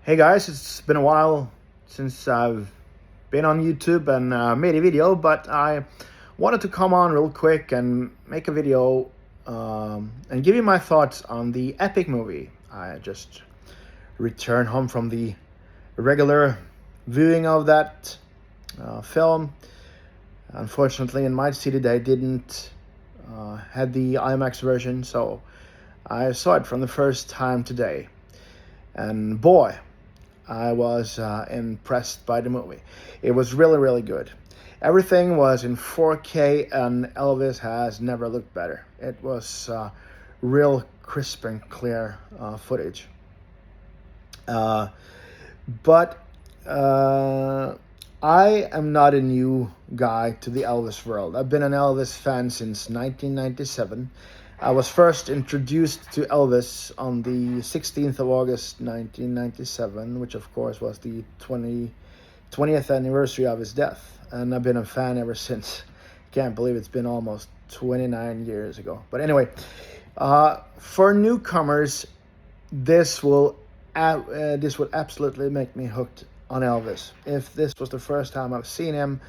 Hey guys, it's been a while since I've been on YouTube and made a video, but I wanted to come on real quick and make a video and give you my thoughts on the epic movie. I just returned home from the regular viewing of that film. Unfortunately, in my city, they didn't had the IMAX version, so I saw it from the first time today. And boy, I was impressed by the movie. It was really, really good. Everything was in 4K, and Elvis has never looked better. It was real crisp and clear footage. But I am not a new guy to the Elvis world. I've been an Elvis fan since 1997. I was first introduced to Elvis on the 16th of August 1997, which of course was the 20th anniversary of his death. And I've been a fan ever since. Can't believe it's been almost 29 years ago. But anyway, for newcomers, this would absolutely make me hooked on Elvis. If this was the first time I've seen him,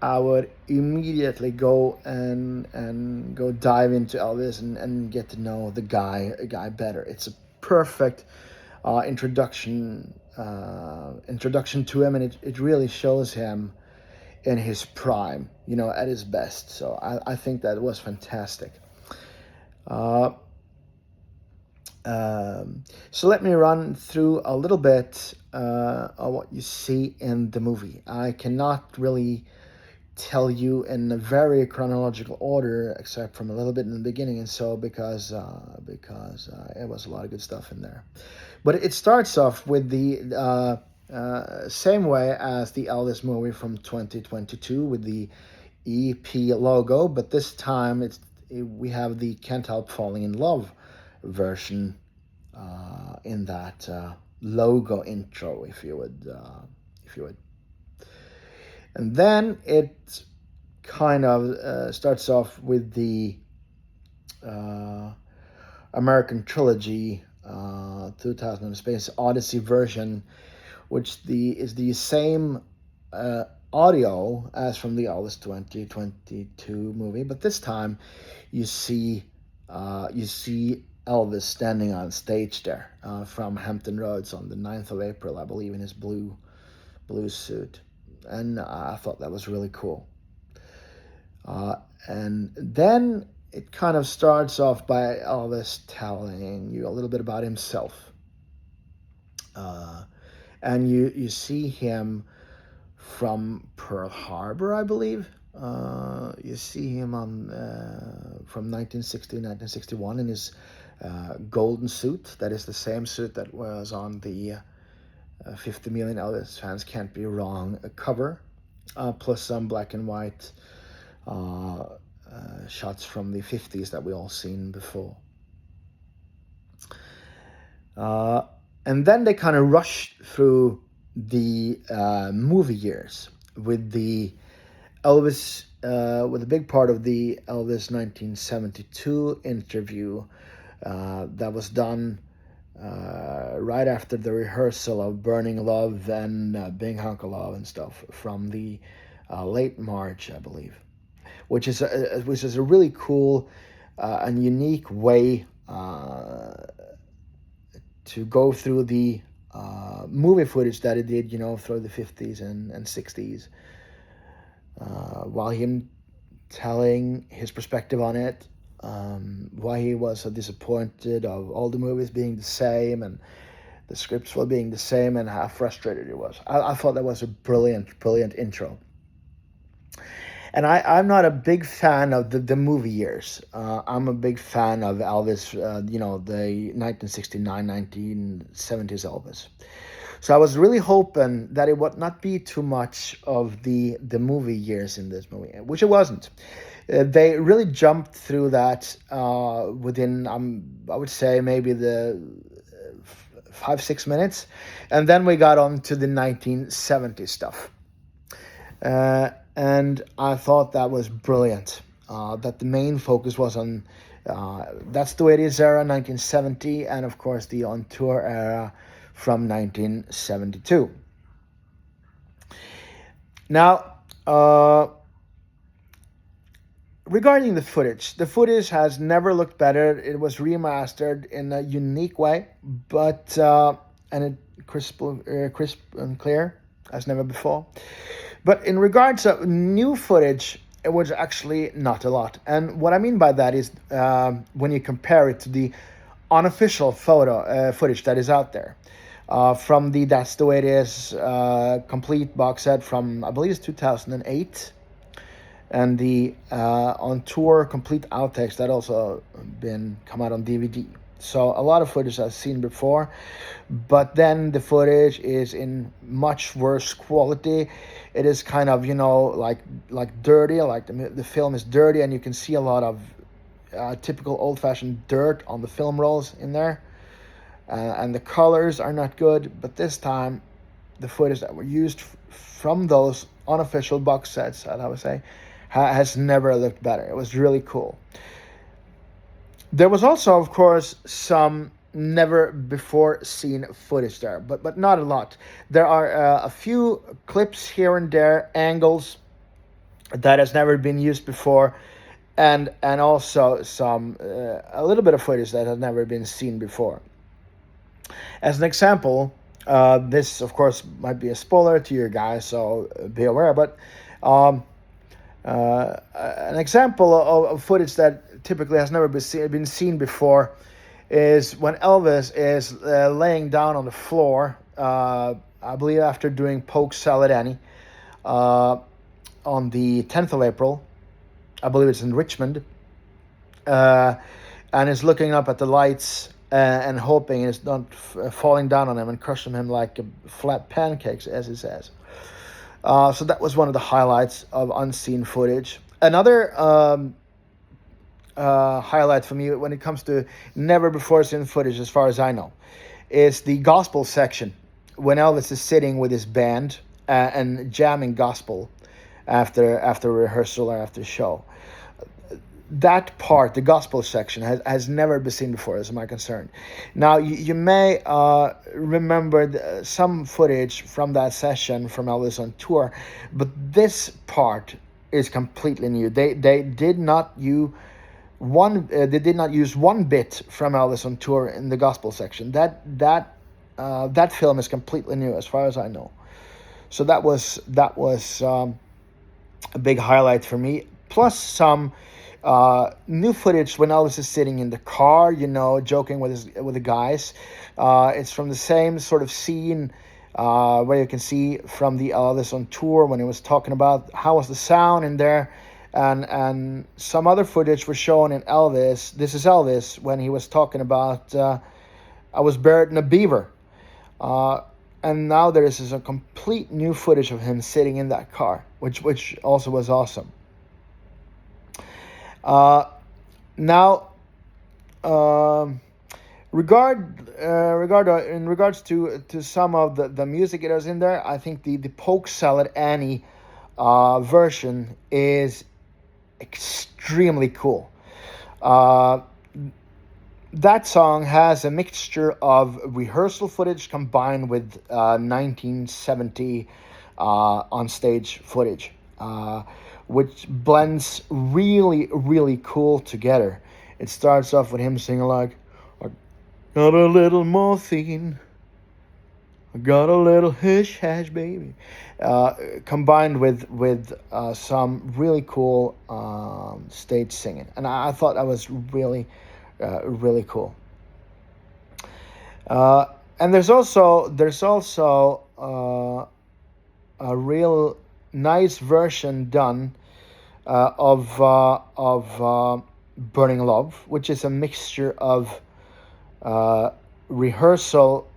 I would immediately go and go dive into Elvis and get to know the guy better. It's a perfect introduction to him, and it really shows him in his prime, at his best. So I think that was fantastic. So let me run through a little bit of what you see in the movie. I cannot really tell you in a very chronological order, except from a little bit in the beginning, and so because it was a lot of good stuff in there. But it starts off with the same way as the Elvis movie from 2022 with the EP logo, but this time we have the Can't Help Falling in Love version in that logo intro, if you would. And then it kind of starts off with the American Trilogy 2000: A Space Odyssey version, which is the same audio as from the Elvis 2022 movie, but this time you see Elvis standing on stage there from Hampton Roads on the 9th of April, I believe, in his blue suit. And I thought that was really cool. And then it kind of starts off by Elvis telling you a little bit about himself. And you see him from Pearl Harbor, I believe. You see him from 1960, 1961 in his golden suit. That is the same suit that was on the 50 Million Elvis Fans Can't Be Wrong cover, plus some black and white shots from the 50s that we all seen before. And then they kind of rush through the movie years with the Elvis, with a big part of the Elvis 1972 interview that was done right after the rehearsal of Burning Love and Bing Hunk of Love and stuff from the late March, I believe, which is a really cool and unique way to go through the movie footage that he did, through the 50s and 60s, while him telling his perspective on it. Why he was so disappointed of all the movies being the same and the scripts were being the same, and how frustrated he was. I thought that was a brilliant intro. And I'm not a big fan of the movie years. I'm a big fan of Elvis, the 1969, 1970s Elvis. So I was really hoping that it would not be too much of the movie years in this movie, which it wasn't. They really jumped through that within, I would say, maybe the 5-6 minutes. And then we got on to the 1970s stuff. And I thought that was brilliant, that the main focus was on That's the way it is era 1970, and of course the on tour era from 1972. Now, regarding the footage has never looked better. It was remastered in a unique way, but and it crisp and clear as never before. But in regards to new footage, it was actually not a lot. And what I mean by that is when you compare it to the unofficial footage that is out there. From the That's the Way It Is complete box set from, I believe it's 2008, and the on tour complete outtakes that also been come out on DVD. So a lot of footage I've seen before, but then the footage is in much worse quality. It is kind of, like dirty, like the film is dirty, and you can see a lot of typical old-fashioned dirt on the film rolls in there, and the colors are not good. But this time, the footage that were used from those unofficial box sets, I would say, has never looked better. It was really cool. There was also, of course, some never before seen footage there, but not a lot. There are a few clips here and there, angles that has never been used before, and also some a little bit of footage that has never been seen before. As an example, this of course might be a spoiler to you guys, so be aware. But an example of footage that typically has never been seen before is when Elvis is laying down on the floor, I believe after doing Polk Salad Annie, on the 10th of April. I believe it's in Richmond, and is looking up at the lights and hoping it's not falling down on him and crushing him like flat pancakes, as he says. So that was one of the highlights of unseen footage. Another highlight for me when it comes to never before seen footage, as far as I know, is the gospel section when Elvis is sitting with his band and jamming gospel after rehearsal or after show. That part, the gospel section, has never been seen before, as my concern. Now, you may remember some footage from that session from Elvis on tour, but this part is completely new. They did not use one bit from Elvis on tour in the gospel section. That film is completely new, as far as I know. So that was a big highlight for me. Plus some new footage when Elvis is sitting in the car, joking with the guys. It's from the same sort of scene where you can see from the Elvis on tour when he was talking about how was the sound in there, and some other footage was shown in Elvis. This is Elvis when he was talking about I was buried in a beaver. And now there is a complete new footage of him sitting in that car, which also was awesome. Now, in regards to some of the music it was in there, I think the Polk Salad Annie version is extremely cool. That song has a mixture of rehearsal footage combined with 1970 on stage footage, which blends really, really cool together. It starts off with him singing like, I got a little morphine, I got a little hush hash, baby, combined with some really cool stage singing. And I thought that was really cool. And there's also a real nice version done of Burning Love, which is a mixture of rehearsal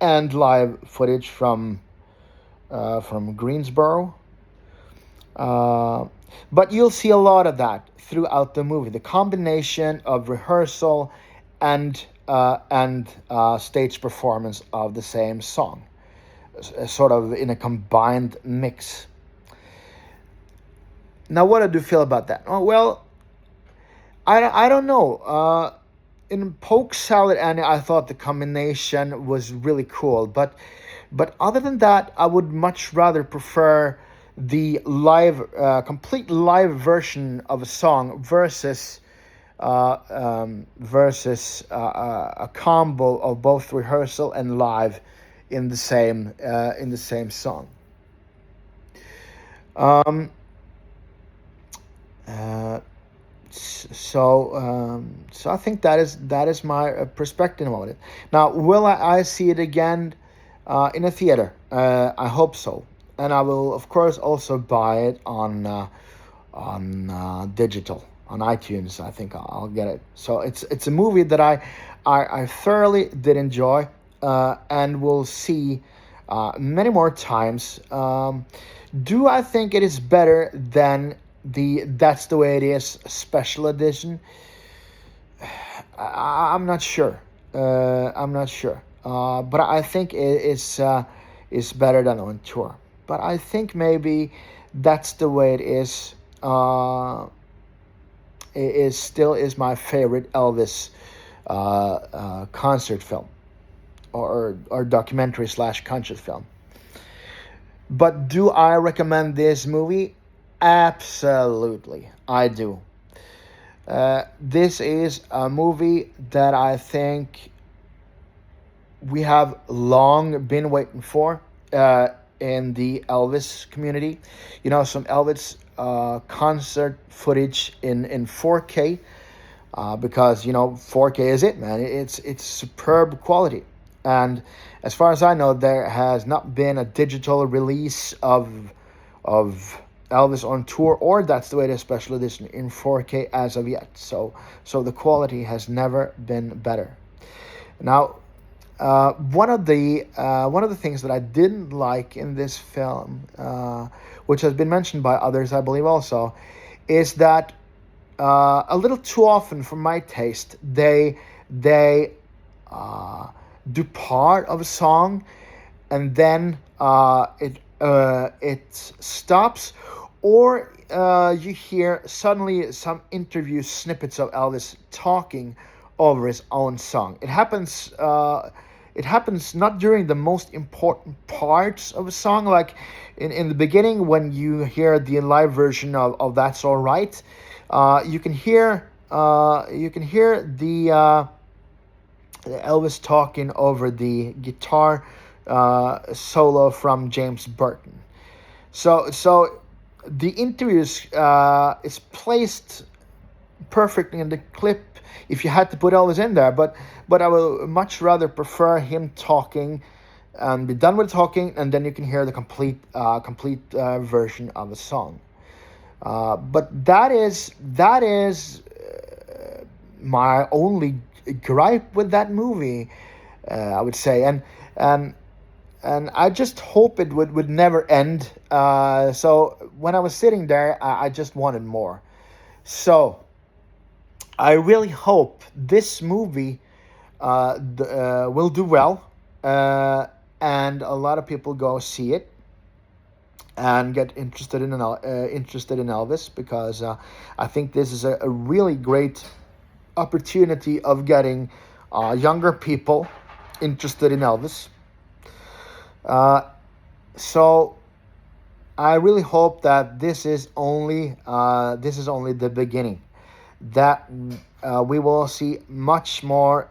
and live footage from Greensboro. But you'll see a lot of that throughout the movie. The combination of rehearsal and stage performance of the same song, sort of in a combined mix. Now, what did you feel about that? Oh, well, I don't know. In poke salad, and I thought the combination was really cool. But other than that, I would much rather prefer the complete live version of a song versus a combo of both rehearsal and live in the same song. Um, uh, so I think that is my perspective on it. Now, will I see it again in a theater? I hope so, and I will of course also buy it on digital on iTunes. I think I'll get it. So it's a movie that I thoroughly did enjoy, and will see many more times. Do I think it is better than the That's the Way It Is special edition? I'm not sure. I'm not sure. But I think is better than on tour. But I think maybe That's the Way It Is. It is still is my favorite Elvis concert film, or documentary slash concert film. But do I recommend this movie? Absolutely, I do. This is a movie that I think we have long been waiting for in the Elvis community. Some Elvis concert footage in 4K, because 4K is it, man. It's superb quality, and as far as I know, there has not been a digital release of Elvis on tour, or That's the Way It Is special edition in 4K as of yet. So the quality has never been better. Now, one of the things that I didn't like in this film, which has been mentioned by others, I believe also, is that a little too often, for my taste, they do part of a song, and then it stops, or you hear suddenly some interview snippets of Elvis talking over his own song. It happens. It happens not during the most important parts of a song, like in the beginning when you hear the live version of That's All Right. You can hear the Elvis talking over the guitar solo from James Burton. So the interviews is placed perfectly in the clip if you had to put Elvis in there, but I would much rather prefer him talking and be done with talking, and then you can hear the complete version of a song. But that is my only gripe with that movie, I would say, and and I just hope it would never end. So when I was sitting there, I just wanted more. So I really hope this movie will do well, and a lot of people go see it and get interested in Elvis, because I think this is a really great opportunity of getting younger people interested in Elvis. Uh, so I really hope that this is only the beginning. That we will see much more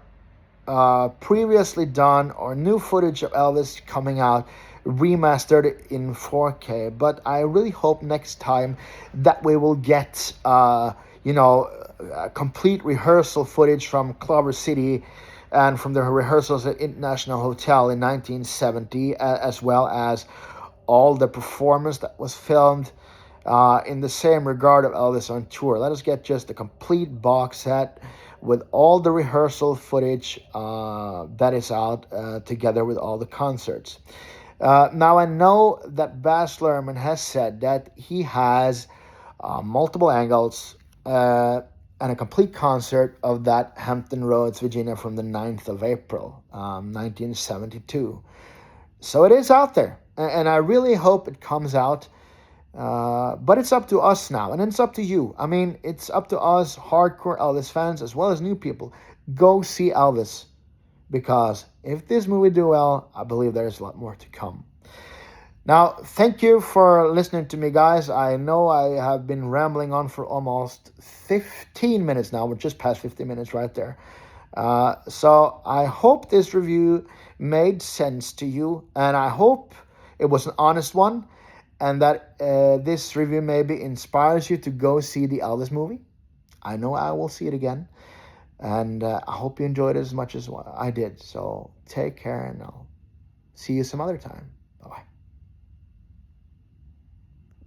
previously done or new footage of Elvis coming out remastered in 4K. But I really hope next time that we will get complete rehearsal footage from Clover City and from the rehearsals at International Hotel in 1970, as well as all the performance that was filmed in the same regard of Elvis on tour. Let us get just a complete box set with all the rehearsal footage that is out, together with all the concerts. Now, I know that Baz Luhrmann has said that he has multiple angles and a complete concert of that Hampton Roads, Virginia, from the 9th of April, 1972. So it is out there, and I really hope it comes out. But it's up to us now, and it's up to you. I mean, it's up to us, hardcore Elvis fans, as well as new people. Go see Elvis, because if this movie do well, I believe there's a lot more to come. Now, thank you for listening to me, guys. I know I have been rambling on for almost 15 minutes now. We're just past 15 minutes right there. So I hope this review made sense to you, and I hope it was an honest one, and that this review maybe inspires you to go see the Elvis movie. I know I will see it again, and I hope you enjoyed it as much as I did. So take care, and I'll see you some other time. Bye-bye.